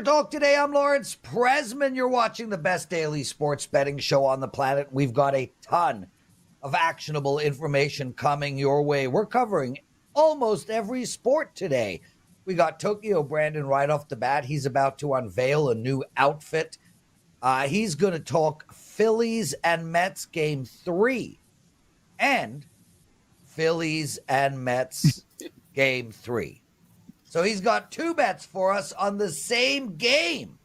WagerTalk Today. I'm Lawrence Presman. You're watching the best daily sports betting show on the planet. We've got a ton of actionable information coming your way. We're covering almost every sport today. We got Tokyo Brandon right off the bat. He's about to unveil a new outfit. He's going to talk Phillies and Mets game 3 and Phillies and Mets game 3. So he's got 2 bets for us on the same game.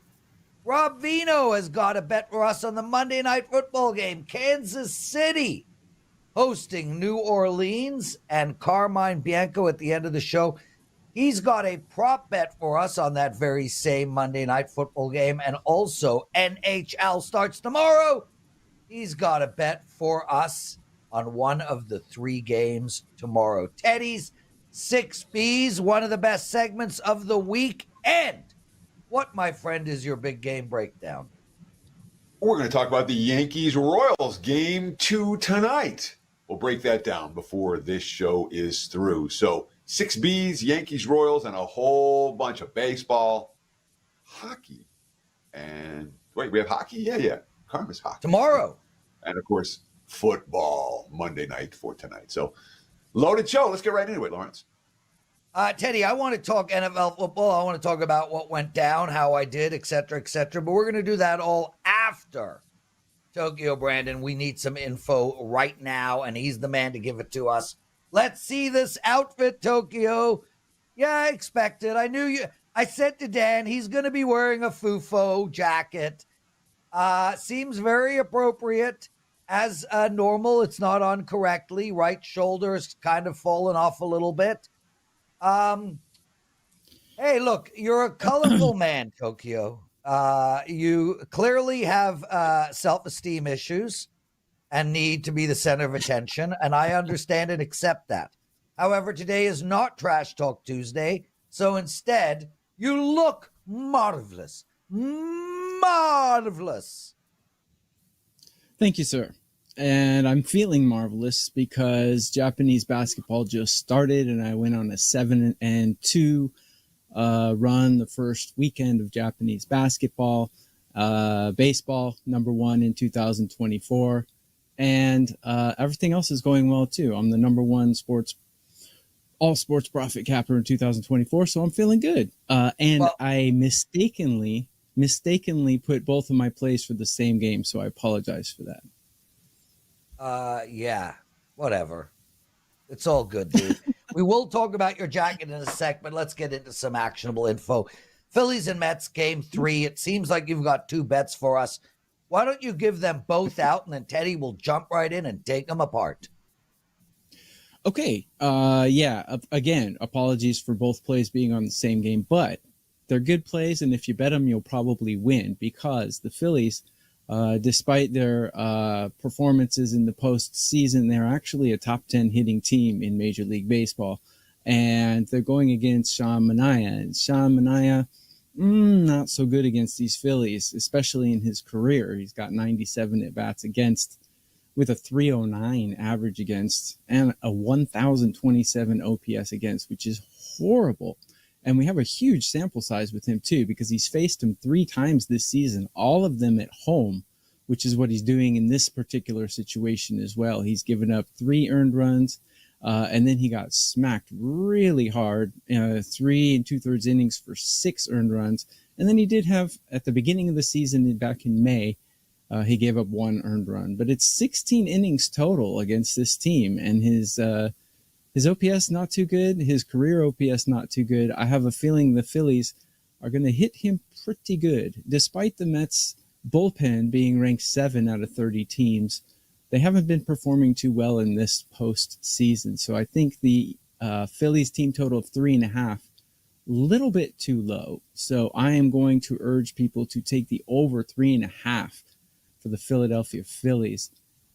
Rob Veno has got a bet for us on the Monday Night Football game. Kansas City hosting New Orleans, and Carmine Bianco at the end of the show. He's got a prop bet for us on that very same Monday Night Football game. And also NHL starts tomorrow. He's got a bet for us on one of the 3 games tomorrow. Teddy's 6Bs, one of the best segments of the week. And what, my friend, is your big game breakdown? We're going to talk about the Yankees-Royals game 2 tonight. We'll break that down before this show is through. So 6Bs, Yankees-Royals, and a whole bunch of baseball, hockey, and wait, we have hockey? Yeah. Carmen's hockey. Tomorrow. And, of course, football Monday night for tonight. So loaded show. Let's get right into it, Lawrence. Teddy, I want to talk NFL football. I want to talk about what went down, how I did, et cetera, et cetera. But we're going to do that all after Tokyo Brandon. We need some info right now, and he's the man to give it to us. Let's see this outfit, Tokyo. Yeah, I expected. I knew you. I said to Dan, he's going to be wearing a Fufo jacket. Seems very appropriate. As normal, it's not on correctly. Right shoulder is kind of fallen off a little bit. Hey, look, you're a colorful man, Tokyo. You clearly have self-esteem issues and need to be the center of attention, and I understand and accept that. However, today is not Trash Talk Tuesday, so instead, you look marvelous. Marvelous. Thank you, sir. And I'm feeling marvelous because Japanese basketball just started, and I went on a 7-2 run the first weekend of Japanese basketball. Baseball, number 1 in 2024. And everything else is going well, too. I'm the number 1 all sports profit capper in 2024, so I'm feeling good. I mistakenly put both of my plays for the same game, so I apologize for that. Yeah, whatever. It's all good, dude. We will talk about your jacket in a sec, but let's get into some actionable info. Phillies and Mets game 3. It seems like you've got 2 bets for us. Why don't you give them both out, and then Teddy will jump right in and take them apart. Okay. Again, apologies for both plays being on the same game, but they're good plays, and if you bet them, you'll probably win because the Phillies, despite their performances in the postseason, they're actually a top 10 hitting team in Major League Baseball. And they're going against Sean Manaea. And Sean Manaea, not so good against these Phillies, especially in his career. He's got 97 at-bats against, with a 309 average against, and a 1,027 OPS against, which is horrible. And we have a huge sample size with him, too, because he's faced him 3 times this season, all of them at home, which is what he's doing in this particular situation as well. He's given up 3 earned runs, and then he got smacked really hard, 3 2/3 innings for 6 earned runs. And then he did have, at the beginning of the season, back in May, he gave up 1 earned run. But it's 16 innings total against this team, and his OPS not too good. His career OPS not too good. I have a feeling the Phillies are going to hit him pretty good. Despite the Mets bullpen being ranked 7 out of 30 teams, they haven't been performing too well in this postseason. So I think the Phillies team total of 3.5, little bit too low. So I am going to urge people to take the over 3.5 for the Philadelphia Phillies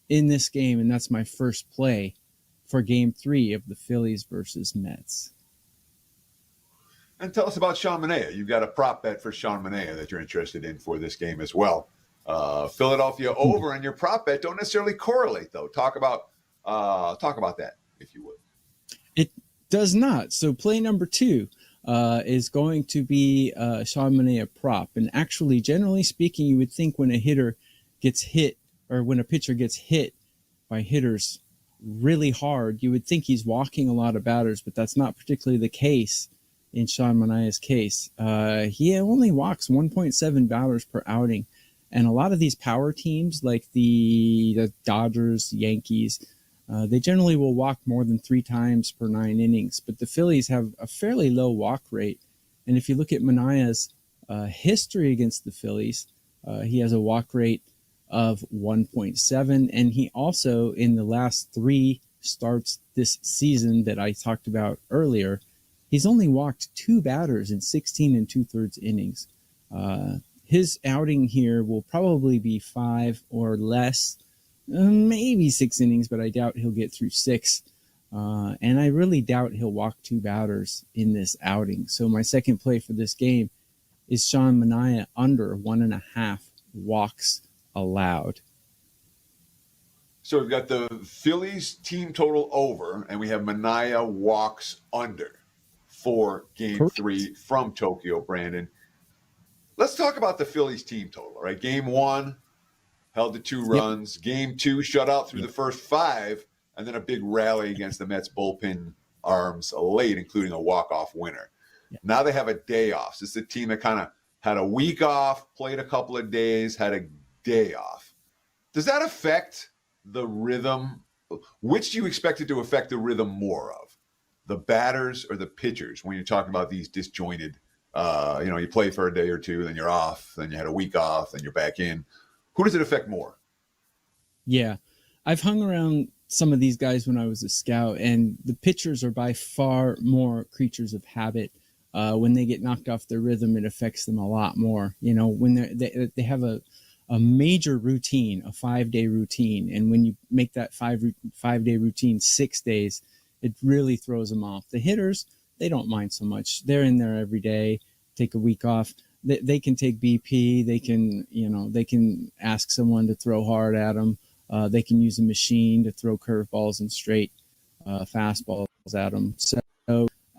in this game. And that's my first play for game 3 of the Phillies versus Mets. And tell us about Sean Manaea. You've got a prop bet for Sean Manaea that you're interested in for this game as well. Philadelphia over and your prop bet don't necessarily correlate, though. Talk about that, if you would. It does not. So play number 2. is going to be Sean Manaea prop. And actually, generally speaking, you would think when a hitter gets hit or when a pitcher gets hit by hitters really hard, you would think he's walking a lot of batters, but that's not particularly the case in Sean Manaea's case. He only walks 1.7 batters per outing. And a lot of these power teams like the Dodgers, Yankees, they generally will walk more than 3 times per 9 innings. But the Phillies have a fairly low walk rate. And if you look at Manaea's history against the Phillies, he has a walk rate of 1.7. And he also, in the last 3 starts this season that I talked about earlier, he's only walked 2 batters in 16 2/3 innings. His outing here will probably be 5 or less, maybe 6 innings, but I doubt he'll get through 6. And I really doubt he'll walk 2 batters in this outing. So my second play for this game is Sean Manaea under 1.5 walks allowed. So we've got the Phillies team total over, and we have Manaea walks under for game Correct. 3 from Tokyo, Brandon. Let's talk about the Phillies team total, right? Game 1 held to 2 runs. Game 2 shut out through the first 5, and then a big rally against the Mets bullpen arms late, including a walk-off winner. Now they have a day off. So it's a team that kind of had a week off, played a couple of days, had a day off. Does that affect the rhythm? Which do you expect it to affect the rhythm more of? The batters or the pitchers when you're talking about these disjointed, you play for a day or 2, then you're off, then you had a week off, then you're back in. Who does it affect more? Yeah. I've hung around some of these guys when I was a scout, and the pitchers are by far more creatures of habit. When they get knocked off their rhythm, it affects them a lot more. When they have a major routine, a 5-day routine, and when you make that 5-day routine 6 days, it really throws them off. The hitters, they don't mind so much. They're in there every day, take a week off. They can take BP. They can ask someone to throw hard at them. They can use a machine to throw curveballs and straight fastballs at them. So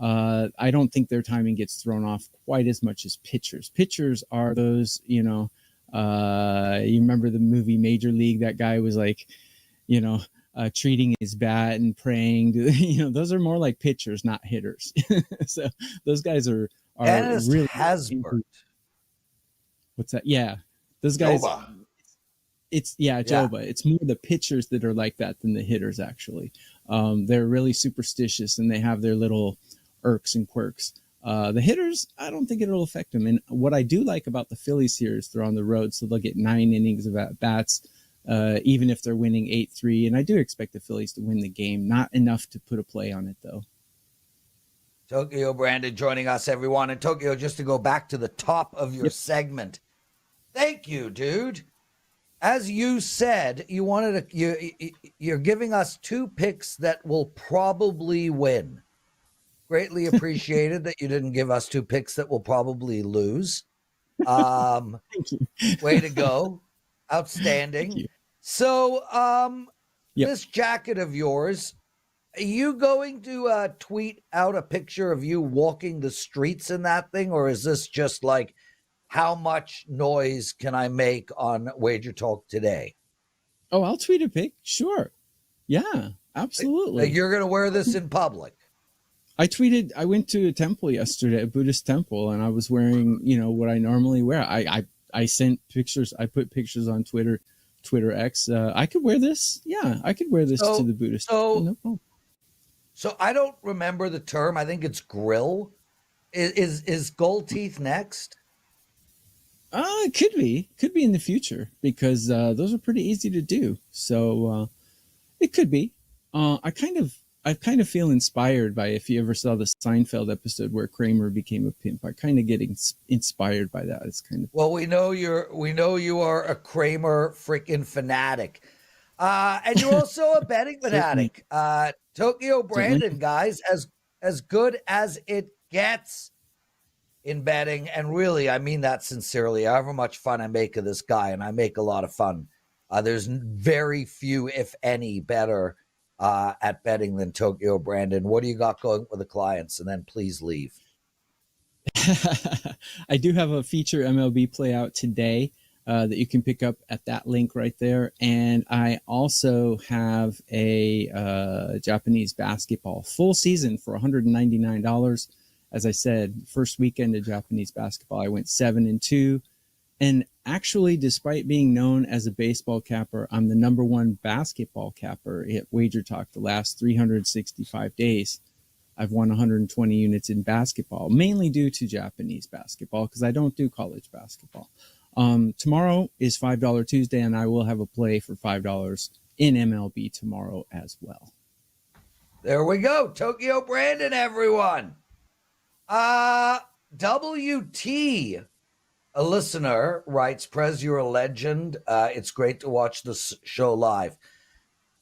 I don't think their timing gets thrown off quite as much as pitchers. Pitchers are those, you remember the movie Major League? That guy was like, treating his bat and praying to, those are more like pitchers, not hitters. So those guys are Dennis really Hasbert. What's that? Yeah. Those guys. Joba. Joba. It's more the pitchers that are like that than the hitters, actually. They're really superstitious and they have their little irks and quirks. The hitters, I don't think it'll affect them. And what I do like about the Phillies here is they're on the road, so they'll get 9 innings of at-bats, even if they're winning 8-3. And I do expect the Phillies to win the game. Not enough to put a play on it, though. Tokyo Brandon joining us, everyone. And Tokyo, just to go back to the top of your segment. Thank you, dude. As you said, you're giving us 2 picks that will probably win. Greatly appreciated that you didn't give us 2 picks that will probably lose. Thank you. Way to go. Outstanding. Thank you. So this jacket of yours, are you going to tweet out a picture of you walking the streets in that thing? Or is this just like, how much noise can I make on WagerTalk Today? Oh, I'll tweet a pic. Sure. Yeah, absolutely. Like you're going to wear this in public. I went to a temple yesterday, a Buddhist temple, and I was wearing, what I normally wear. I sent pictures. I put pictures on Twitter X. I could wear this. Yeah, I could wear this to the Buddhist temple. No problem. So I don't remember the term. I think it's grill. Is gold teeth next? It could be in the future because those are pretty easy to do. So it could be. I kind of feel inspired by, if you ever saw the Seinfeld episode where Kramer became a pimp. I kind of get inspired by that. It's kind of, well, we know you are a Kramer freaking fanatic, and you're also a betting fanatic. Tokyo Brandon, guys, as good as it gets in betting, and really, I mean that sincerely. However much fun I make of this guy, and I make a lot of fun. There's very few, if any, better at betting than Tokyo Brandon. What do you got going with the clients? And then please leave. I do have a feature MLB play out today that you can pick up at that link right there. And I also have a Japanese basketball full season for $199. As I said, first weekend of Japanese basketball, I went 7-2. And actually, despite being known as a baseball capper, I'm the number one basketball capper at WagerTalk the last 365 days. I've won 120 units in basketball, mainly due to Japanese basketball because I don't do college basketball. Tomorrow is $5 Tuesday, and I will have a play for $5 in MLB tomorrow as well. There we go. Tokyo Brandon, everyone. WT, a listener, writes, Prez, you're a legend. It's great to watch this show live.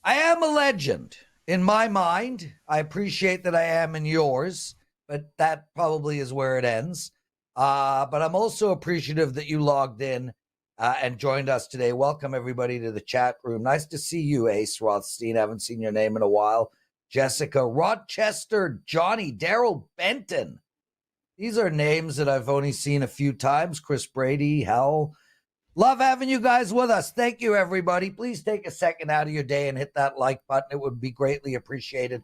I am a legend. In my mind, I appreciate that I am in yours, but that probably is where it ends. But I'm also appreciative that you logged in and joined us today. Welcome, everybody, to the chat room. Nice to see you, Ace Rothstein. Haven't seen your name in a while. Jessica, Rochester, Johnny, Daryl Benton. These are names that I've only seen a few times. Chris Brady, Hal. Love having you guys with us. Thank you, everybody. Please take a second out of your day and hit that like button. It would be greatly appreciated.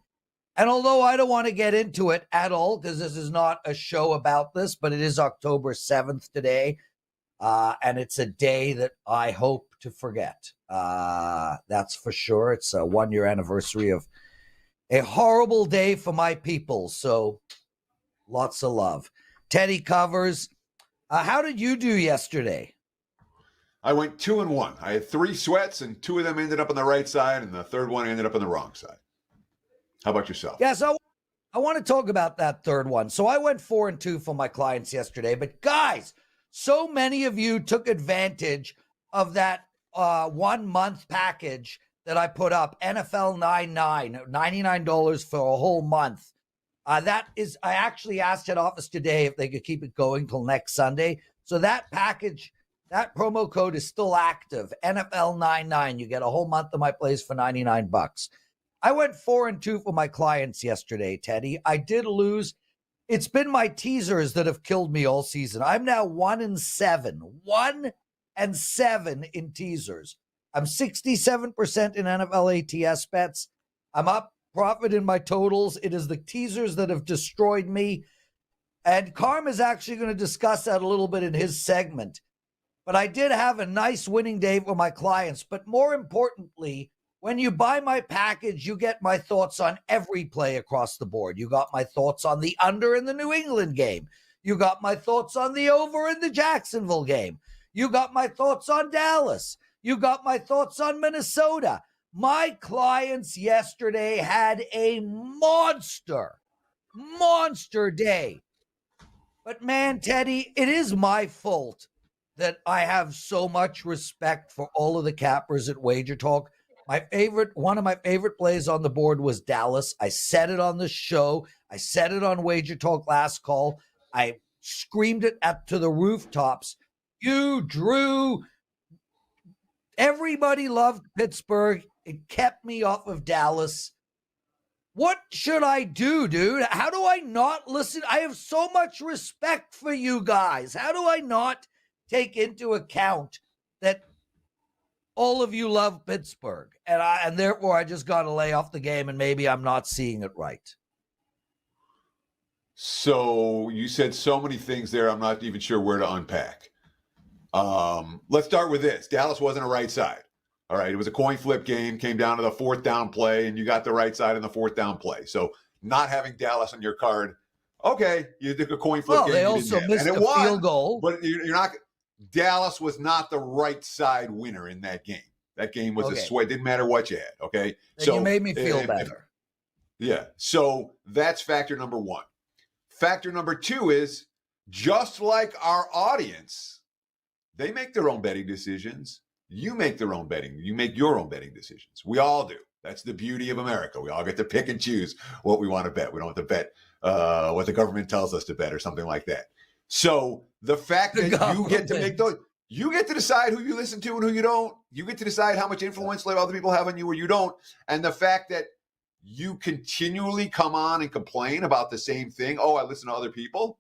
And although I don't want to get into it at all, because this is not a show about this, but it is October 7th today, and it's a day that I hope to forget. That's for sure. It's a one-year anniversary of a horrible day for my people, so lots of love. Teddy covers. How did you do yesterday? I went 2-1. I had 3 sweats, and 2 of them ended up on the right side, and the third one ended up on the wrong side. How about yourself? Yes, I want to talk about that third one. So I went 4-2 for my clients yesterday. But guys, so many of you took advantage of that 1 month package that I put up, NFL 99, $99 for a whole month. I actually asked head office today if they could keep it going till next Sunday. So that package, that promo code is still active. NFL 99. You get a whole month of my plays for $99. I went 4-2 for my clients yesterday, Teddy. I did lose. It's been my teasers that have killed me all season. I'm now 1-7. 1-7 in teasers. I'm 67% in NFL ATS bets. I'm up profit in my totals. It is the teasers that have destroyed me. And Carm is actually going to discuss that a little bit in his segment. But I did have a nice winning day for my clients. But more importantly, when you buy my package, you get my thoughts on every play across the board. You got my thoughts on the under in the New England game. You got my thoughts on the over in the Jacksonville game. You got my thoughts on Dallas. You got my thoughts on Minnesota. My clients yesterday had a monster day. But man, Teddy, it is my fault that I have so much respect for all of the cappers at WagerTalk. One of my favorite plays on the board was Dallas. I said it on the show. I said it on WagerTalk last call. I screamed it to the rooftops. You drew. Everybody loved Pittsburgh. It kept me off of Dallas. What should I do, dude? How do I not listen? I have so much respect for you guys. How do I not take into account that all of you love Pittsburgh, and therefore I just got to lay off the game, and maybe I'm not seeing it right? So you said so many things there, I'm not even sure where to unpack. Let's start with this. Dallas wasn't a right side. All right, it was a coin flip game, came down to the 4th down play, and you got the right side in the 4th down play. So not having Dallas on your card, okay, you took a coin flip game. They also missed a field goal. But you're not. Dallas was not the right side winner in that game. That game was a sweat. Didn't matter what you had, okay? So you made me feel better. Yeah, so that's factor number 1. Factor number 2 is, just like our audience, they make their own betting decisions. You make your own betting decisions. We all do. That's the beauty of America. We all get to pick and choose what we want to bet. We don't have to bet what the government tells us to bet or something like that. So the fact that you get to make those, you get to decide who you listen to and who you don't. You get to decide how much influence other people have on you or you don't. And the fact that you continually come on and complain about the same thing. Oh, I listen to other people.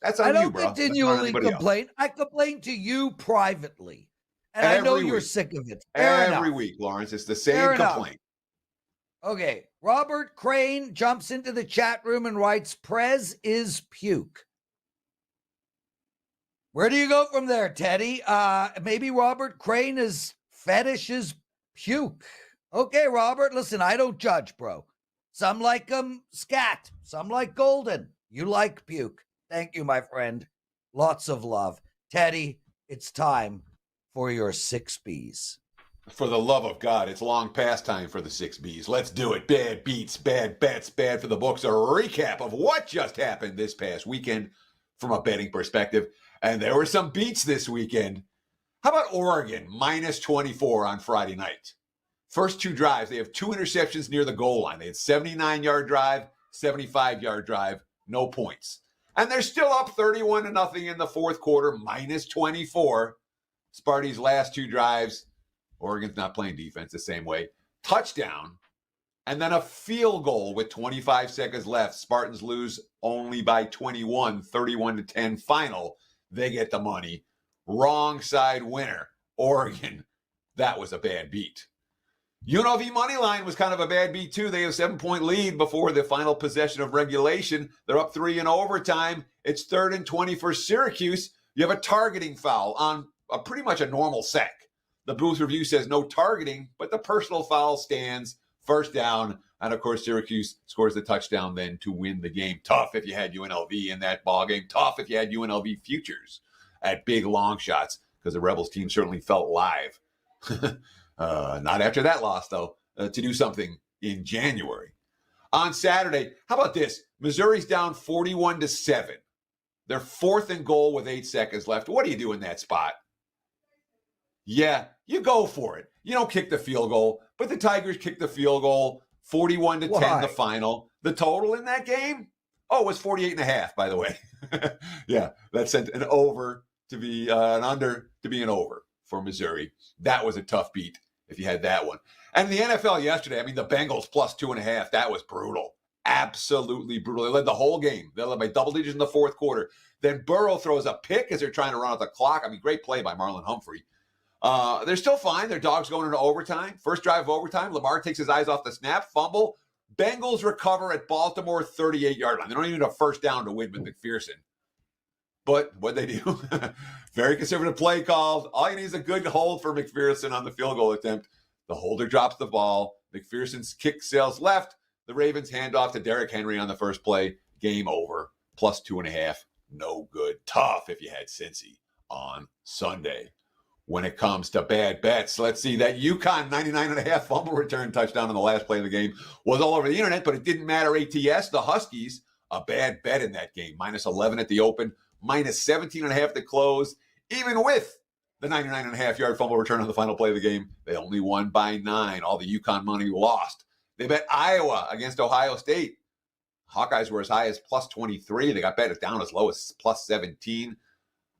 That's I on you, don't bro. That's not on continually anybody else. complain. I complain to you privately. And I know Every you're week. sick of it. Fair Every enough. week, Lawrence. It's the Fair same enough. complaint. Okay. Robert Crane jumps into the chat room and writes, Prez is puke. Where do you go from there, Teddy? Maybe Robert Crane fetish is puke. Okay, Robert, listen, I don't judge, bro. Some like scat. Some like golden. You like puke. Thank you, my friend. Lots of love. Teddy, it's time for your 6 Bs. For the love of God, it's long past time for the 6 Bs. Let's do it. Bad beats, bad bets, bad for the books. A recap of what just happened this past weekend from a betting perspective. And there were some beats this weekend. How about Oregon, minus 24 on Friday night? First 2 drives, they have 2 interceptions near the goal line. They had 79-yard drive, 75-yard drive, no points. And they're still up 31-0 in the fourth quarter, minus 24. Sparty's last 2 drives, Oregon's not playing defense the same way. Touchdown, and then a field goal with 25 seconds left. Spartans lose only by 21, 31-10 final. They get the money. Wrong side winner, Oregon. That was a bad beat. UNLV money line was kind of a bad beat too. They have a 7-point lead before the final possession of regulation. They're up 3 in overtime. It's 3rd and 20 for Syracuse. You have a targeting foul on pretty much a normal sack. The booth review says no targeting, but the personal foul stands. First down, and of course Syracuse scores the touchdown then to win the game. Tough if you had UNLV in that ball game. Tough if you had UNLV futures at big long shots, because the Rebels team certainly felt live. Not after that loss, though, to do something in January. On Saturday, how about this? Missouri's down 41-7. They're 4th and goal with 8 seconds left. What do you do in that spot? Yeah, you go for it. You don't kick the field goal, but the Tigers kicked the field goal, 41-10 Why? the final. The total in that game? Oh, it was 48.5, by the way. Yeah, that sent an over to be an under to be an over for Missouri. That was a tough beat if you had that one. And the NFL yesterday, I mean, the Bengals plus 2.5, that was brutal. Absolutely brutal. They led the whole game. They led by double digits in the fourth quarter. Then Burrow throws a pick as they're trying to run out the clock. I mean, great play by Marlon Humphrey. They're still fine. Their dog's going into overtime. First drive of overtime, Lamar takes his eyes off the snap, fumble. Bengals recover at Baltimore 38-yard line. They don't even need a first down to win with McPherson. But what'd they do? Very conservative play calls. All you need is a good hold for McPherson on the field goal attempt. The holder drops the ball. McPherson's kick sails left. The Ravens hand off to Derrick Henry on the first play. Game over. Plus 2.5. No good. Tough if you had Cincy on Sunday. When it comes to bad bets, let's see, that UConn 99.5 fumble return touchdown on the last play of the game was all over the internet, but it didn't matter. ATS, the Huskies, a bad bet in that game. Minus 11 at the open, minus 17.5 at the close. Even with the 99.5-yard fumble return on the final play of the game, they only won by 9. All the UConn money lost. They bet Iowa against Ohio State. Hawkeyes were as high as plus 23. They got bet down as low as plus 17.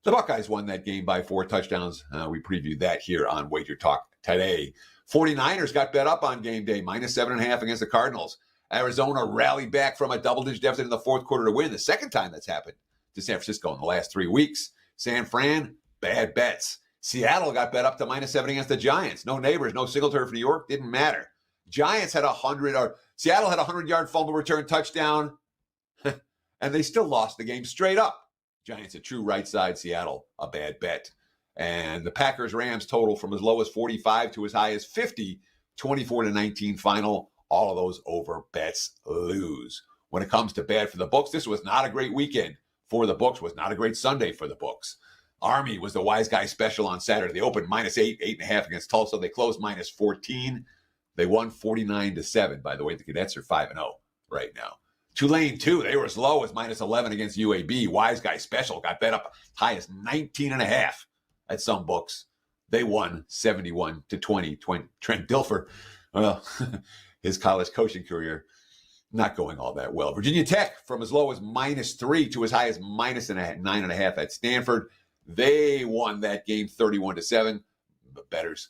The Buckeyes won that game by 4 touchdowns. We previewed that here on WagerTalk Today. 49ers got bet up on game day, minus 7.5 against the Cardinals. Arizona rallied back from a double-digit deficit in the fourth quarter to win. The second time that's happened to San Francisco in the last 3 weeks. San Fran, bad bets. Seattle got bet up to minus 7 against the Giants. No neighbors, no single turf for New York. Didn't matter. Giants had Seattle had a 100-yard fumble return touchdown, and they still lost the game straight up. Giants a true right side, Seattle a bad bet. And the Packers-Rams total from as low as 45 to as high as 50, 24-19 final. All of those over bets lose. When it comes to bad for the books, this was not a great weekend for the books, was not a great Sunday for the books. Army was the wise guy special on Saturday. They opened minus 8, 8.5 against Tulsa. They closed minus 14. They won 49-7. By the way, the Cadets are 5-0 right now. Tulane, too, they were as low as minus 11 against UAB. Wise guy special got bet up high as 19.5 at some books. They won 71-20. Trent Dilfer, well, his college coaching career not going all that well. Virginia Tech from as low as minus 3 to as high as minus 9.5 at Stanford. They won that game 31-7. The bettors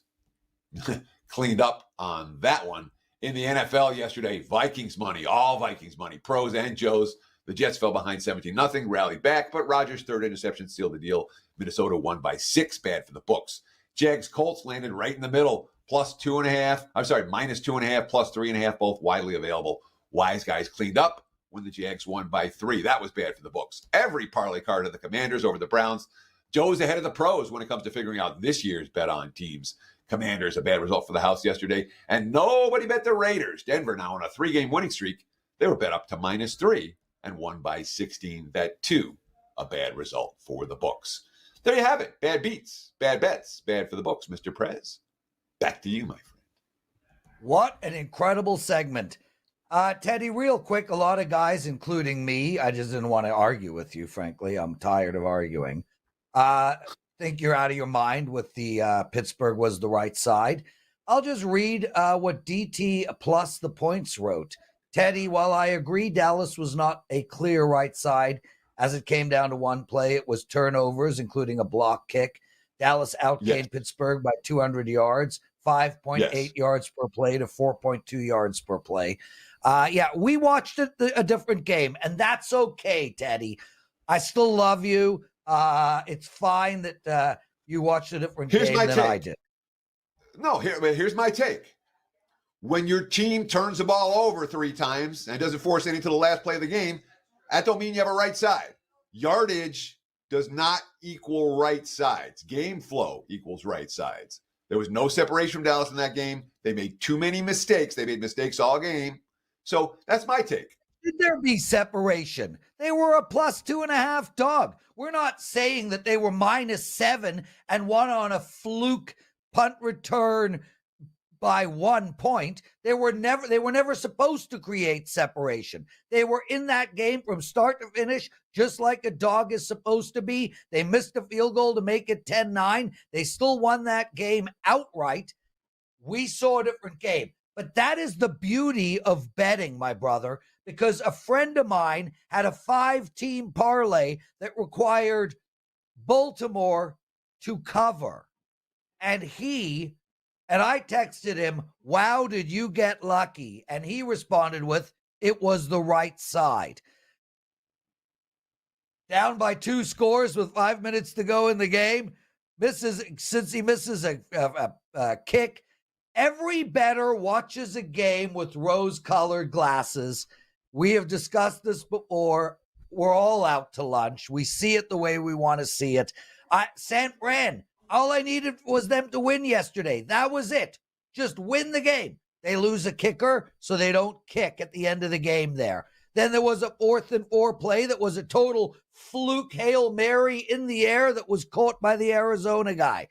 cleaned up on that one. In the NFL yesterday, Vikings money, all Vikings money, pros and Joes. The Jets fell behind 17-0, rallied back, but Rodgers' third interception sealed the deal. Minnesota won by 6, bad for the books. Jags Colts landed right in the middle, minus 2.5, plus 3.5, both widely available. Wise guys cleaned up when the Jags won by 3. That was bad for the books. Every parlay card of the Commanders over the Browns. Joe's ahead of the pros when it comes to figuring out this year's bet on teams. Commanders, a bad result for the house yesterday. And nobody bet the Raiders. Denver now on a 3-game winning streak. They were bet up to minus 3 and won by 16. Bet 2, a bad result for the books. There you have it. Bad beats, bad bets, bad for the books. Mr. Prez, back to you, my friend. What an incredible segment. Teddy, real quick, a lot of guys, including me, I just didn't want to argue with you, frankly. I'm tired of arguing. Think you're out of your mind with the Pittsburgh was the right side. I'll just read what DT plus the points wrote. Teddy, while I agree Dallas was not a clear right side, as it came down to one play, it was turnovers, including a block kick. Dallas outgained Pittsburgh by 200 yards, 5.8 yards per play to 4.2 yards per play. We watched a different game, and that's okay, Teddy. I still love you. It's fine that you watched a different game than I did. No, here's my take. When your team turns the ball over 3 times and doesn't force anything to the last play of the game, that don't mean you have a right side. Yardage does not equal right sides. Game flow equals right sides. There was no separation from Dallas in that game. They made too many mistakes. They made mistakes all game. So that's my take. Did there be separation? They were a plus 2.5 dog. We're not saying that they were minus 7 and won on a fluke punt return by 1 point. They were never supposed to create separation. They were in that game from start to finish, just like a dog is supposed to be. They missed a field goal to make it 10-9. They still won that game outright. We saw a different game. But that is the beauty of betting, my brother, because a friend of mine had a 5-team parlay that required Baltimore to cover. And I texted him, wow, did you get lucky? And he responded with, it was the right side. Down by 2 scores with 5 minutes to go in the game. Since he misses a kick, every bettor watches a game with rose-colored glasses. We have discussed this before. We're all out to lunch. We see it the way we want to see it. San Fran, all I needed was them to win yesterday. That was it. Just win the game. They lose a kicker, so they don't kick at the end of the game there. Then there was a 4th and 4 play that was a total fluke Hail Mary in the air that was caught by the Arizona guy.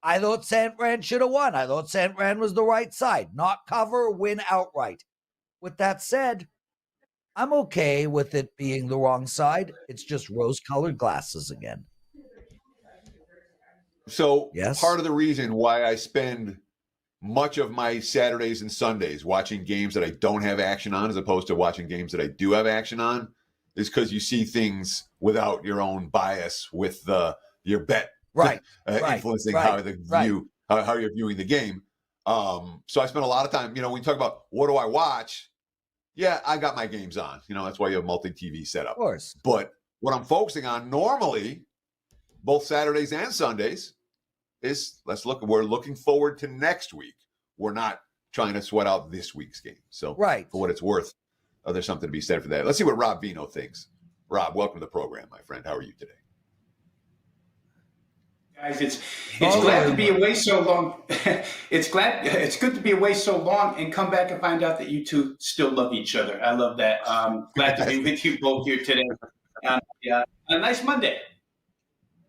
I thought San Fran should have won. I thought San Fran was the right side. Not cover, win outright. With that said, I'm okay with it being the wrong side. It's just rose-colored glasses again. So part of the reason why I spend much of my Saturdays and Sundays watching games that I don't have action on as opposed to watching games that I do have action on is because you see things without your own bias with your bet. Influencing how you're viewing the game. So I spent a lot of time, when you talk about what do I watch? Yeah, I got my games on. That's why you have multi-TV setup. Of course. But what I'm focusing on normally, both Saturdays and Sundays, is we're looking forward to next week. We're not trying to sweat out this week's game. So for what it's worth, there's something to be said for that. Let's see what Rob Veno thinks. Rob, welcome to the program, my friend. How are you today? Guys, it's glad to be away so long. It's good to be away so long and come back and find out that you two still love each other. I love that. Glad to be with you both here today. A nice Monday.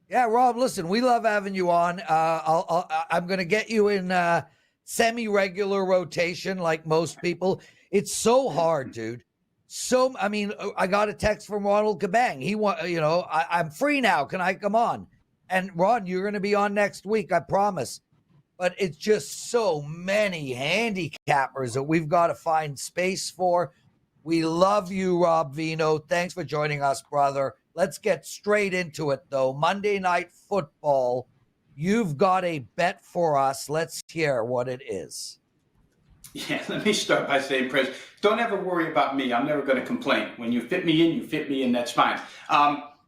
Yeah, Rob, listen, we love having you on. I'm going to get you in semi-regular rotation like most people. It's so hard, dude. I got a text from Ronald Kabang. I'm free now. Can I come on? And Ron, you're going to be on next week, I promise. But it's just so many handicappers that we've got to find space for. We love you, Rob Veno. Thanks for joining us, brother. Let's get straight into it, though. Monday Night Football. You've got a bet for us. Let's hear what it is. Yeah, let me start by saying, Prez, don't ever worry about me. I'm never going to complain. When you fit me in, you fit me in. That's fine.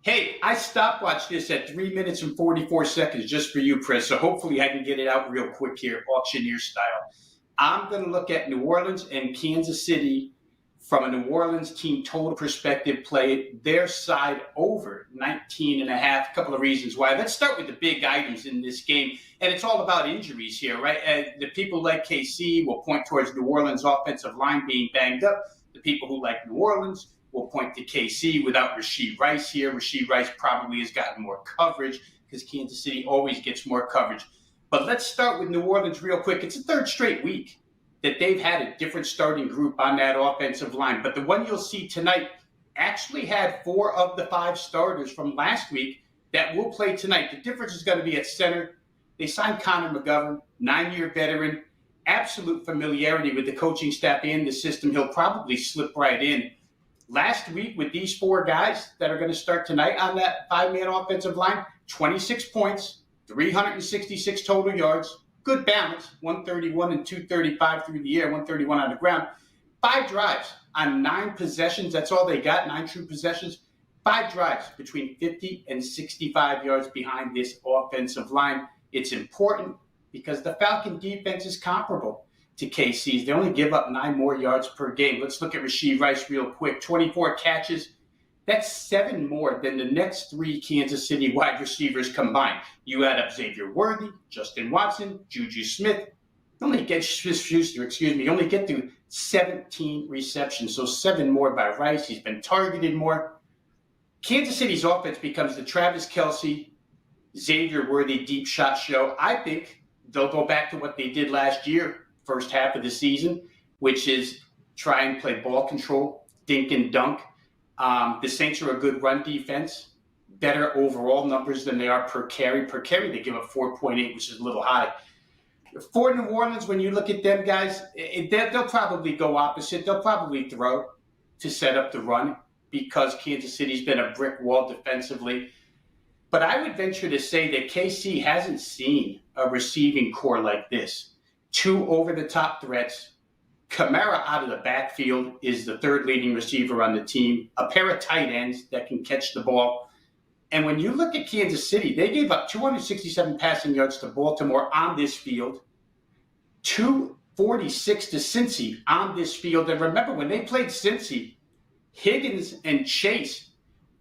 Hey, I stopwatched this at 3 minutes and 44 seconds just for you, Prez. So hopefully I can get it out real quick here, auctioneer style. I'm going to look at New Orleans and Kansas City from a New Orleans team total perspective, play their side over 19 and a half. A couple of reasons why. Let's start with the big items in this game. And it's all about injuries here, right? The people like KC will point towards New Orleans' offensive line being banged up. The people who like New Orleans will point to KC without Rashee Rice here. Rashee Rice probably has gotten more coverage because Kansas City always gets more coverage. But let's start with New Orleans real quick. It's a third straight week that they've had a different starting group on that offensive line. But the one you'll see tonight actually had 4 of the 5 starters from last week that will play tonight. The difference is going to be at center. They signed Connor McGovern, 9-year veteran, absolute familiarity with the coaching staff and the system. He'll probably slip right in. Last week with these 4 guys that are going to start tonight on that 5-man offensive line, 26 points, 366 total yards, good balance, 131 and 235 through the air, 131 on the ground. 5 drives on 9 possessions. That's all they got, 9 true possessions. 5 drives between 50 and 65 yards behind this offensive line. It's important because the Falcon defense is comparable to KC's. They only give up 9 more yards per game. Let's look at Rashee Rice real quick. 24 catches. That's 7 more than the next 3 Kansas City wide receivers combined. You add up Xavier Worthy, Justin Watson, Juju Smith. You only get to 17 receptions, so 7 more by Rice. He's been targeted more. Kansas City's offense becomes the Travis Kelce, Xavier Worthy deep shot show. I think they'll go back to what they did last year, first half of the season, which is try and play ball control, dink and dunk. The Saints are a good run defense, better overall numbers than they are per carry. Per carry, they give up 4.8, which is a little high. For New Orleans, when you look at them guys, they'll probably go opposite. They'll probably throw to set up the run because Kansas City's been a brick wall defensively. But I would venture to say that KC hasn't seen a receiving core like this. 2 over-the-top threats. Kamara out of the backfield is the 3rd leading receiver on the team. A pair of tight ends that can catch the ball. And when you look at Kansas City, they gave up 267 passing yards to Baltimore on this field, 246 to Cincy on this field. And remember, when they played Cincy, Higgins and Chase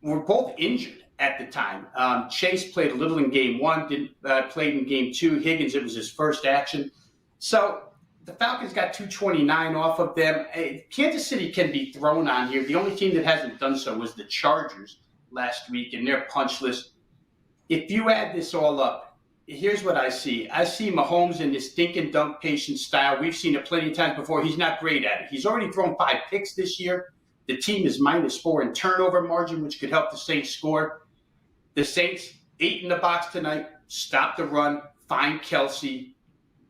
were both injured at the time. Chase played a little in game 1, played in game 2. Higgins, it was his first action. So the Falcons got 229 off of them. Kansas City can be thrown on here. The only team that hasn't done so was the Chargers last week in their punch list. If you add this all up, here's what I see. I see Mahomes in this dink and dunk patient style. We've seen it plenty of times before. He's not great at it. He's already thrown 5 picks this year. The team is -4 in turnover margin, which could help the Saints score. The Saints, 8 in the box tonight. Stop the run. Find Kelce.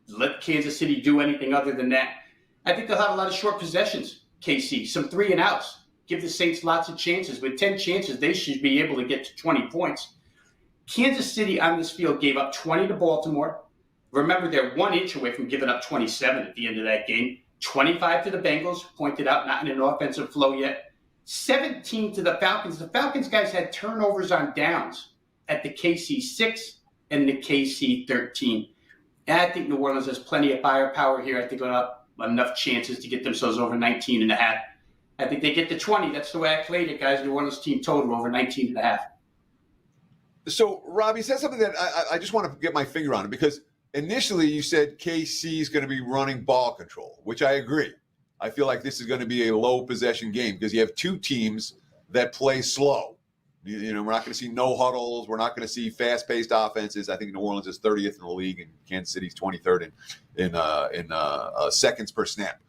Let Kansas City do anything other than that. I think they'll have a lot of short possessions, KC. Some 3 and outs. Give the Saints lots of chances. With 10 chances, they should be able to get to 20 points. Kansas City on this field gave up 20 to Baltimore. Remember, they're 1 inch away from giving up 27 at the end of that game. 25 to the Bengals, pointed out, not in an offensive flow yet. 17 to the Falcons. The Falcons guys had turnovers on downs at the KC 6 and the KC 13. And I think New Orleans has plenty of firepower here. I think they'll have enough chances to get themselves over 19 and a half. I think they get to 20. That's the way I played it, guys. New Orleans team total over 19 and a half. So, Rob, you said something that I just want to get my finger on it because initially you said KC is going to be running ball control, which I agree. I feel like this is going to be a low possession game because you have 2 teams that play slow. You know, we're not going to see no huddles. We're not going to see fast-paced offenses. I think New Orleans is 30th in the league, and Kansas City's 23rd in seconds per snap.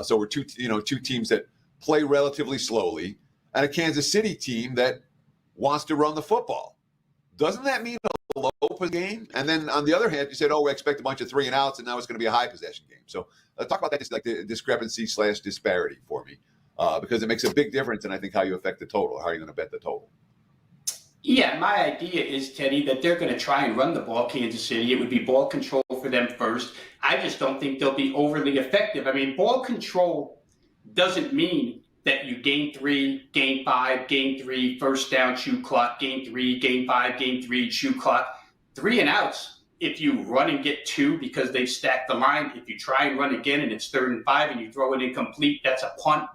So we're two teams that play relatively slowly, and a Kansas City team that wants to run the football. Doesn't that mean a low game? And then on the other hand, you said, "Oh, we expect a bunch of 3 and outs, and now it's going to be a high possession game." So talk about that, just like the discrepancy/disparity for me. Because it makes a big difference in, I think, how you affect the total, how you're going to bet the total. Yeah, my idea is, Teddy, that they're going to try and run the ball, Kansas City. It would be ball control for them first. I just don't think they'll be overly effective. I mean, ball control doesn't mean that you game 3, game 5, game 3, first down, shoot clock, game 3, game 5, game 3, shoot clock. 3 and outs. If you run and get 2 because they've stacked the line, if you try and run again and it's 3rd and 5 and you throw it incomplete, that's a punt.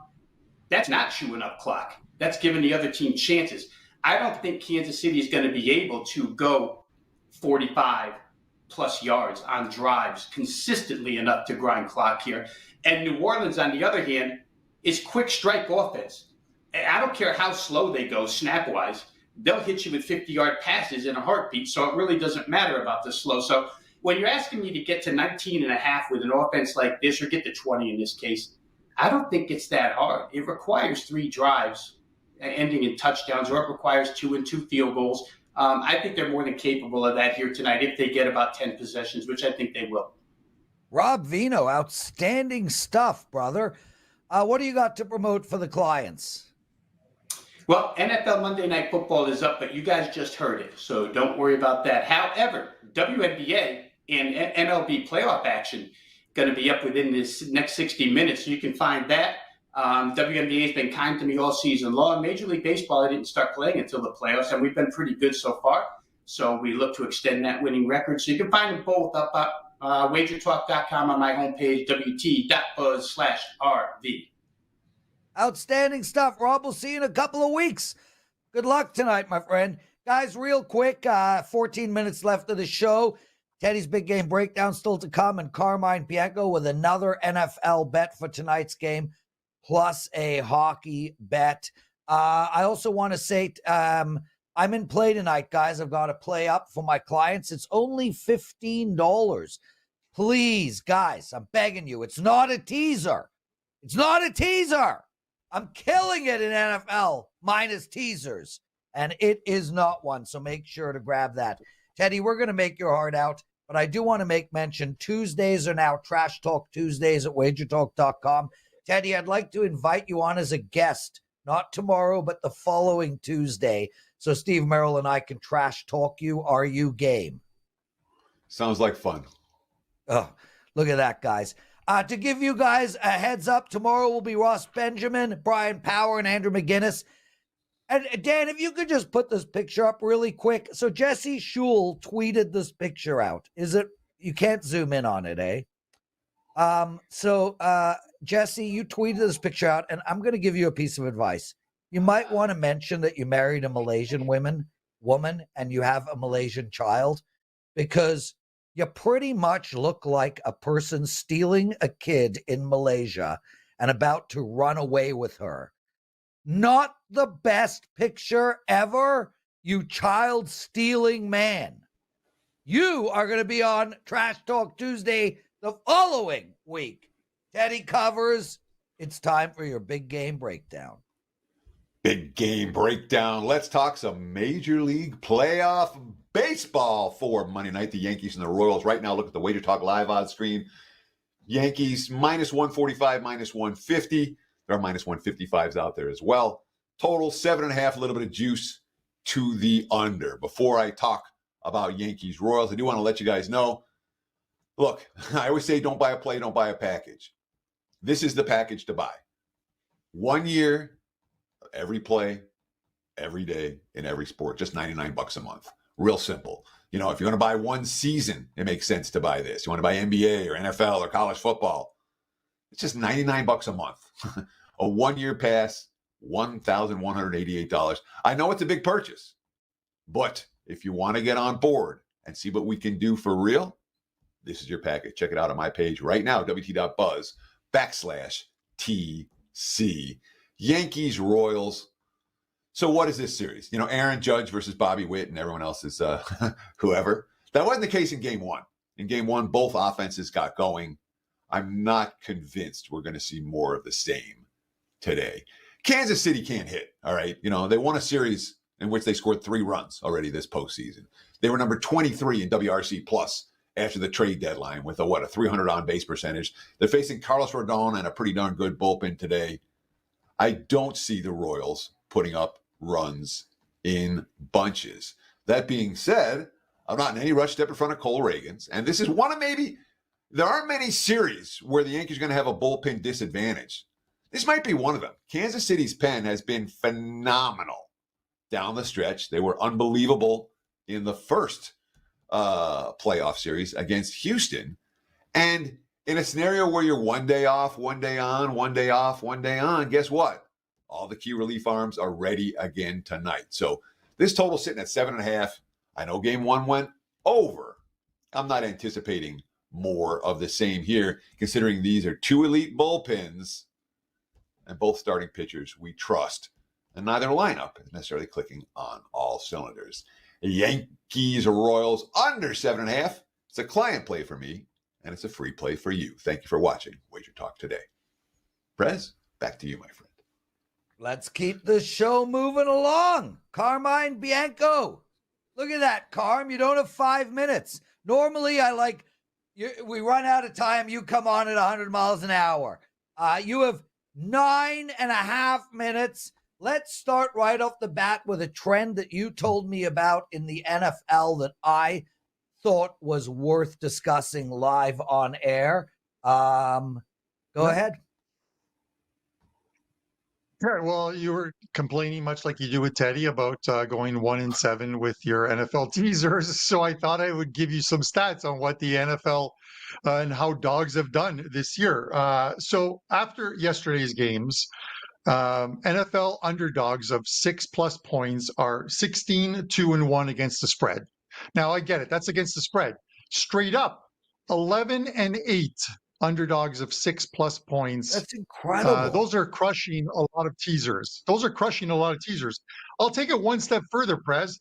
That's not chewing up clock. That's giving the other team chances. I don't think Kansas City is going to be able to go 45 plus yards on drives consistently enough to grind clock here. And New Orleans, on the other hand, is quick strike offense. And I don't care how slow they go snap-wise. They'll hit you with 50-yard passes in a heartbeat, so it really doesn't matter about the slow. So when you're asking me to get to 19.5 with an offense like this, or get to 20 in this case, I don't think it's that hard. It requires 3 drives ending in touchdowns, or it requires 2 and 2 field goals. I think they're more than capable of that here tonight if they get about 10 possessions, which I think they will. Rob Veno, outstanding stuff, brother. What do you got to promote for the clients? Well, NFL Monday Night Football is up, but you guys just heard it, so don't worry about that. However, WNBA and MLB playoff action going to be up within this next 60 minutes, so you can find that. WNBA has been kind to me all season long. Major League Baseball, I didn't start playing until the playoffs, and we've been pretty good so far. So we look to extend that winning record. So you can find them both up at WagerTalk.com on my homepage, wt.buzz/RV. Outstanding stuff, Rob. We'll see you in a couple of weeks. Good luck tonight, my friend. Guys, real quick, 14 minutes left of the show. Teddy's big game breakdown still to come, and Carmine Bianco with another NFL bet for tonight's game, plus a hockey bet. I also want to say I'm in play tonight, guys. I've got to play up for my clients. It's only $15. Please, guys, I'm begging you. It's not a teaser. It's not a teaser. I'm killing it in NFL minus teasers, and it is not one, so make sure to grab that. Teddy, we're going to make your heart out, but I do want to make mention Tuesdays are now Trash Talk Tuesdays at WagerTalk.com. Teddy, I'd like to invite you on as a guest, not tomorrow, but the following Tuesday, so Steve Merrill and I can trash talk you. Are you game? Sounds like fun. Oh, look at that, guys. To give you guys a heads up, tomorrow will be Ross Benjamin, Brian Power, and Andrew McGinnis. And Dan, if you could just put this picture up really quick. So Jesse Shule tweeted this picture out. Is it? You can't zoom in on it, eh? Jesse, you tweeted this picture out, and I'm going to give you a piece of advice. You might want to mention that you married a Malaysian woman, and you have a Malaysian child, because you pretty much look like a person stealing a kid in Malaysia and about to run away with her. Not the best picture ever, you child-stealing man. You are going to be on Trash Talk Tuesday the following week. Teddy covers. It's time for your big game breakdown. Big game breakdown. Let's talk some Major League Playoff baseball for Monday night. The Yankees and the Royals. Right now, look at the Wager Talk live odds screen. Yankees minus 145, minus 150. There are minus 155s out there as well. Total 7.5, a little bit of juice to the under. Before I talk about Yankees Royals, I do want to let you guys know, look, I always say don't buy a play, don't buy a package. This is the package to buy. 1 year, every play, every day, in every sport, just $99 a month. Real simple. You know, if you're going to buy one season, it makes sense to buy this. You want to buy NBA or NFL or college football, it's just $99 a month. A 1 year pass, $1,188. I know it's a big purchase, but if you want to get on board and see what we can do for real, this is your package. Check it out on my page right now, wt.buzz/TC. Yankees, Royals. So what is this series? You know, Aaron Judge versus Bobby Witt and everyone else is whoever. That wasn't the case in game one. In game one, both offenses got going. I'm not convinced we're going to see more of the same today. Kansas City can't hit, all right? You know, they won a series in which they scored 3 runs already this postseason. They were number 23 in WRC plus after the trade deadline with a 300 on-base percentage. They're facing Carlos Rodon and a pretty darn good bullpen today. I don't see the Royals putting up runs in bunches. That being said, I'm not in any rush to step in front of Cole Reagans. And this is one of maybe, there aren't many series where the Yankees are going to have a bullpen disadvantage. This might be one of them. Kansas City's pen has been phenomenal down the stretch. They were unbelievable in the first playoff series against Houston. And in a scenario where you're one day off, one day on, one day off, one day on, guess what? All the key relief arms are ready again tonight. So this total sitting at 7.5. I know game one went over. I'm not anticipating more of the same here, considering these are two elite bullpens and both starting pitchers we trust. And neither lineup is necessarily clicking on all cylinders. Yankees Royals under 7.5. It's a client play for me, and it's a free play for you. Thank you for watching Wager Talk Today. Prez, back to you, my friend. Let's keep the show moving along. Carmine, Bianco. Look at that, Carm. You don't have 5 minutes. Normally, we run out of time. You come on at 100 miles an hour. You have 9.5 minutes. Let's start right off the bat with a trend that you told me about in the NFL that I thought was worth discussing live on air. Go ahead. Yeah, well, you were complaining much like you do with Teddy about going 1-7 with your NFL teasers. So I thought I would give you some stats on what the NFL and how dogs have done this year. So after yesterday's games, NFL underdogs of 6+ points are 16-2-1 against the spread. Now I get it. That's against the spread. Straight up, 11-8 underdogs of 6+ points. That's incredible. Those are crushing a lot of teasers. I'll take it one step further, Prez.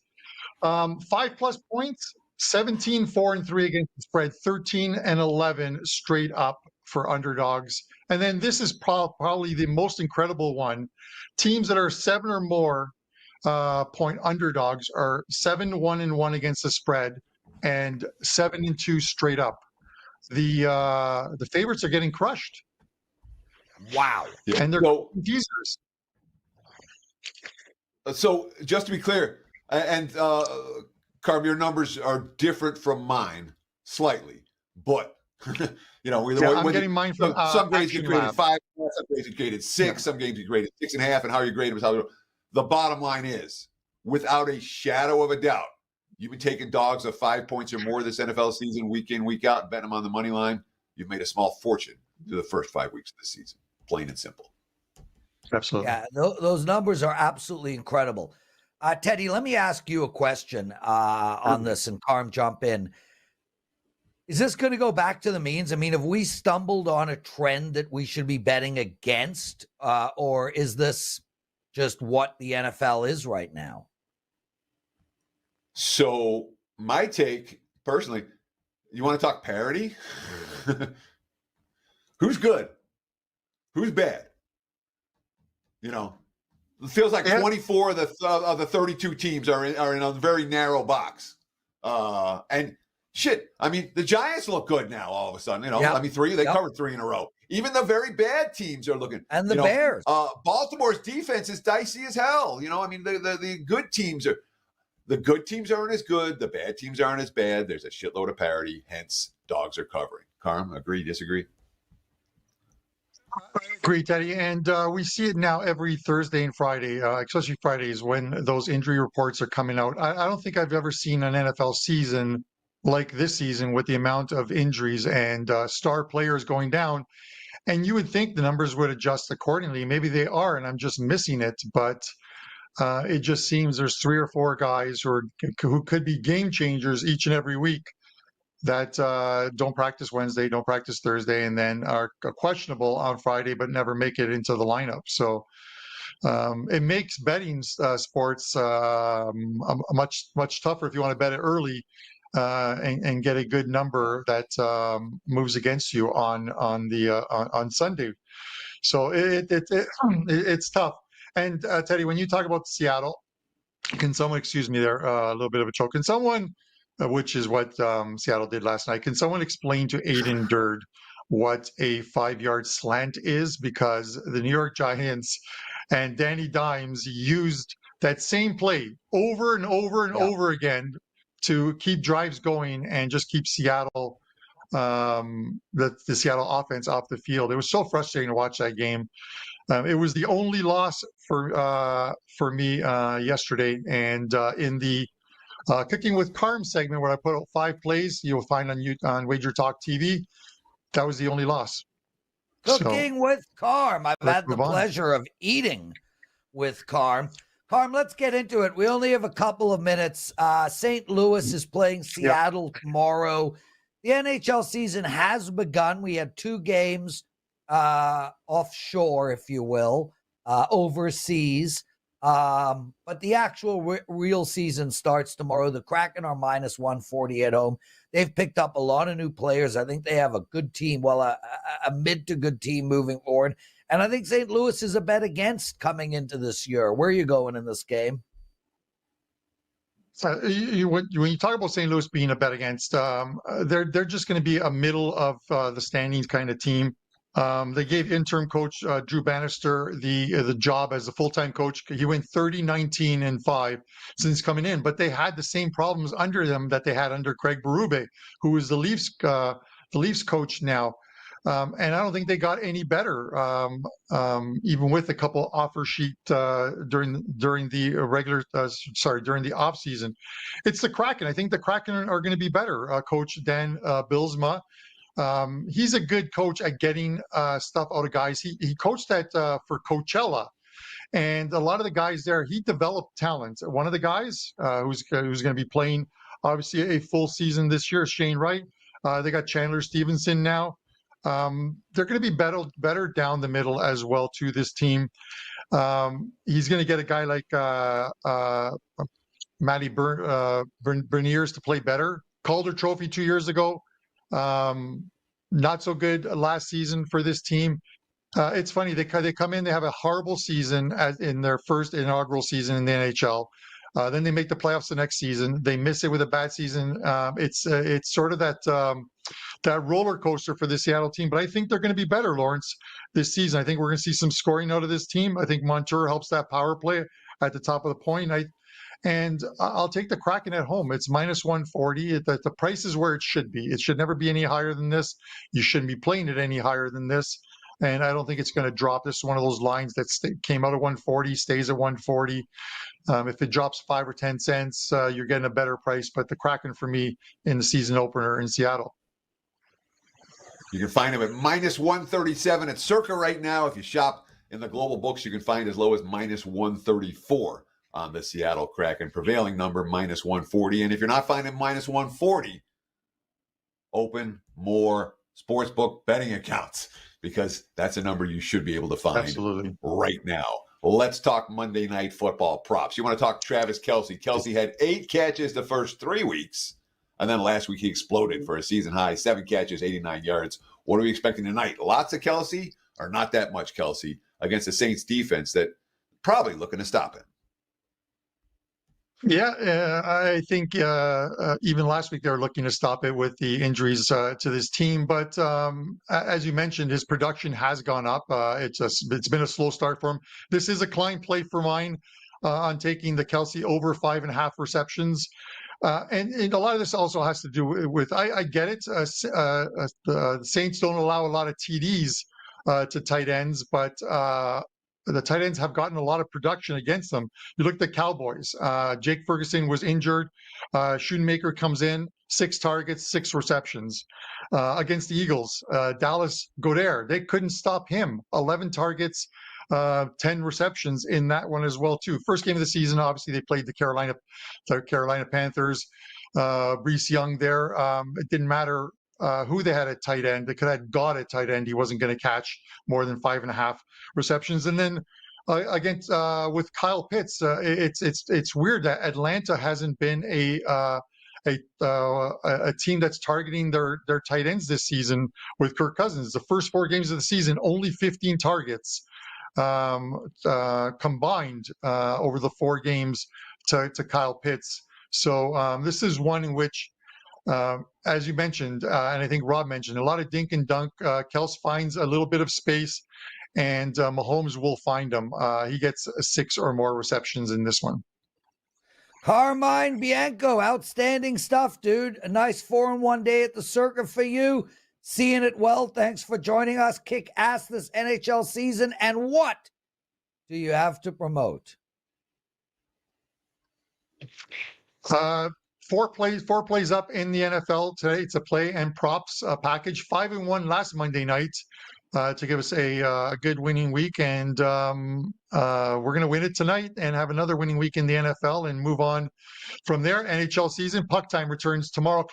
5+ points, 17-4-3 against the spread, 13-11 straight up for underdogs. And then this is probably the most incredible one. Teams that are 7 or more point underdogs are 7-1-1 against the spread and 7-2 straight up. The favorites are getting crushed. Wow. Yeah. And they're teasers. So just to be clear, and Carm, your numbers are different from mine slightly, but I'm getting mine from some grades get graded Lab. 5, some grades get graded 6, some grades get graded 6.5, and how you grade them is how the bottom line is, without a shadow of a doubt, you've been taking dogs of 5 points or more this NFL season, week in, week out, betting them on the money line. You've made a small fortune through the first 5 weeks of the season, plain and simple. Absolutely. Yeah, those numbers are absolutely incredible. Teddy, let me ask you a question on this, and Carm, jump in. Is this going to go back to the means? I mean, have we stumbled on a trend that we should be betting against, or is this just what the NFL is right now? So my take, personally, you want to talk parity? Who's good? Who's bad? It feels like 24 of the 32 teams are in a very narrow box. And shit, I mean, the Giants look good now all of a sudden. They covered 3 in a row. Even the very bad teams are looking. And the Bears. Baltimore's defense is dicey as hell. The good teams are. The good teams aren't as good. The bad teams aren't as bad. There's a shitload of parity. Hence, dogs are covering. Carm, agree, disagree? I agree, Teddy. And we see it now every Thursday and Friday, especially Fridays when those injury reports are coming out. I don't think I've ever seen an NFL season like this season with the amount of injuries and star players going down. And you would think the numbers would adjust accordingly. Maybe they are, and I'm just missing it. But it just seems there's 3 or 4 guys who could be game changers each and every week that don't practice Wednesday, don't practice Thursday, and then are questionable on Friday but never make it into the lineup. So it makes betting sports much tougher if you want to bet it early and get a good number that moves against you on Sunday. So it's tough. And Teddy, when you talk about Seattle, can someone, excuse me there, a little bit of a choke, can someone, which is what Seattle did last night, can someone explain to Aiden Durd what a 5-yard slant is? Because the New York Giants and Danny Dimes used that same play over and over and over again to keep drives going and just keep Seattle, the Seattle offense off the field. It was so frustrating to watch that game. It was the only loss for me yesterday, and in the Cooking with Carm segment where I put out 5 plays you'll find on WagerTalk TV, that was the only loss. Cooking with Carm. I've had the move on. pleasure of eating with Carm. Carm, let's get into it. We only have a couple of minutes. St. Louis is playing Seattle tomorrow. The NHL season has begun. We had 2 games offshore, if you will, overseas. But the actual real season starts tomorrow. The Kraken are minus 140 at home. They've picked up a lot of new players. I think they have a good team, a mid to good team moving forward. And I think St. Louis is a bet against coming into this year. Where are you going in this game? When you talk about St. Louis being a bet against, they're just going to be a middle of the standings kind of team. They gave interim coach Drew Bannister the job as a full-time coach. He went 30-19-5 since coming in, but they had the same problems under them that they had under Craig Berube, who is the Leafs coach now. And I don't think they got any better, even with a couple offer sheet during the off season. It's the Kraken. I think the Kraken are going to be better. Coach Dan Bilsma. He's a good coach at getting stuff out of guys. He coached that for Coachella, and a lot of the guys there, he developed talent. One of the guys who's going to be playing obviously a full season this year is Shane Wright. They got Chandler Stevenson now. They're going to be better down the middle as well to this team. He's going to get a guy like Matty Berniers to play better. Calder Trophy 2 years ago. Not so good last season for this team. It's funny, they come in, they have a horrible season in their first inaugural season in the NHL. Then they make the playoffs the next season. They miss it with a bad season. It's sort of that roller coaster for the Seattle team. But I think they're going to be better, Lawrence, this season. I think we're going to see some scoring out of this team. I think Montour helps that power play at the top of the point. And I'll take the Kraken at home. It's minus 140. The price is where it should be. It should never be any higher than this. You shouldn't be playing it any higher than this. And I don't think it's going to drop. This is one of those lines that came out at 140, stays at 140. If it drops 5 or 10 cents, you're getting a better price. But the Kraken for me in the season opener in Seattle. You can find them at minus 137 at Circa right now. If you shop in the global books, you can find as low as minus 134 on the Seattle Kraken. Prevailing number minus 140. And if you're not finding minus 140, open more sportsbook betting accounts, because that's a number you should be able to find right now. Let's talk Monday Night Football props. You want to talk Travis Kelce? Kelce had 8 catches the first 3 weeks, and then last week he exploded for a season high, 7 catches, 89 yards. What are we expecting tonight? Lots of Kelce or not that much Kelce against the Saints defense that probably looking to stop him? Yeah, I think even last week they were looking to stop it with the injuries to this team. But as you mentioned, his production has gone up. It's been a slow start for him. This is a client play for mine on taking the Kelce over 5.5 receptions. And a lot of this also has to do with, I get it. The Saints don't allow a lot of TDs to tight ends, but the tight ends have gotten a lot of production against them. You look at the Cowboys. Jake Ferguson was injured. Schoonmaker comes in, 6 targets, 6 receptions. Against the Eagles, Dallas Goedert, they couldn't stop him. 11 targets, 10 receptions in that one as well, too. First game of the season, obviously, they played the Carolina Panthers. Brees Young there. It didn't matter who they had at tight end. They could have God at tight end. He wasn't going to catch more than 5.5 receptions. And then against with Kyle Pitts, it's weird that Atlanta hasn't been a team that's targeting their tight ends this season with Kirk Cousins. The first 4 games of the season, only 15 targets combined over the 4 games to Kyle Pitts. So this is one in which, as you mentioned, and I think Rob mentioned, a lot of dink and dunk. Kels finds a little bit of space, and Mahomes will find him. He gets 6 or more receptions in this one. Carmine, Bianco, outstanding stuff, dude. A nice 4-1 day at the circuit for you. Seeing it well. Thanks for joining us. Kick ass this NHL season. And what do you have to promote? Four plays up in the NFL today. It's a play and props package. 5-1 last Monday night to give us a good winning week, and we're going to win it tonight and have another winning week in the NFL and move on from there. NHL season puck time returns tomorrow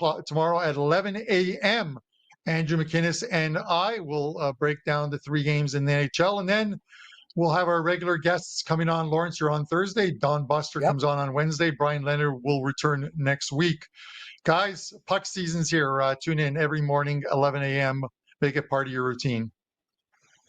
at 11 a.m. Andrew McInnes and I will break down the 3 games in the NHL, and then we'll have our regular guests coming on. Lawrence, you're on Thursday. Don Buster comes on Wednesday. Brian Leonard will return next week. Guys, puck season's here. Tune in every morning, 11 a.m. Make it part of your routine.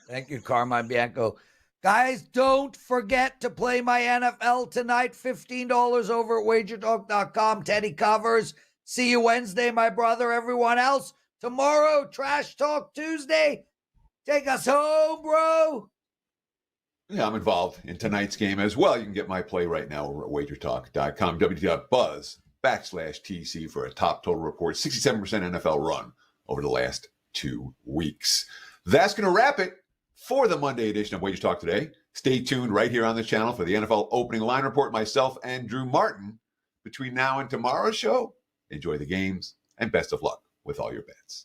Thank you, Carmine Bianco. Guys, don't forget to play my NFL tonight. $15 over at WagerTalk.com. Teddy covers. See you Wednesday, my brother. Everyone else, tomorrow, Trash Talk Tuesday. Take us home, bro. Yeah, I'm involved in tonight's game as well. You can get my play right now over at WagerTalk.com. WT.buzz/TC for a top total report. 67% NFL run over the last 2 weeks. That's going to wrap it for the Monday edition of Wager Talk Today. Stay tuned right here on the channel for the NFL opening line report. Myself and Drew Martin. Between now and tomorrow's show, enjoy the games and best of luck with all your bets.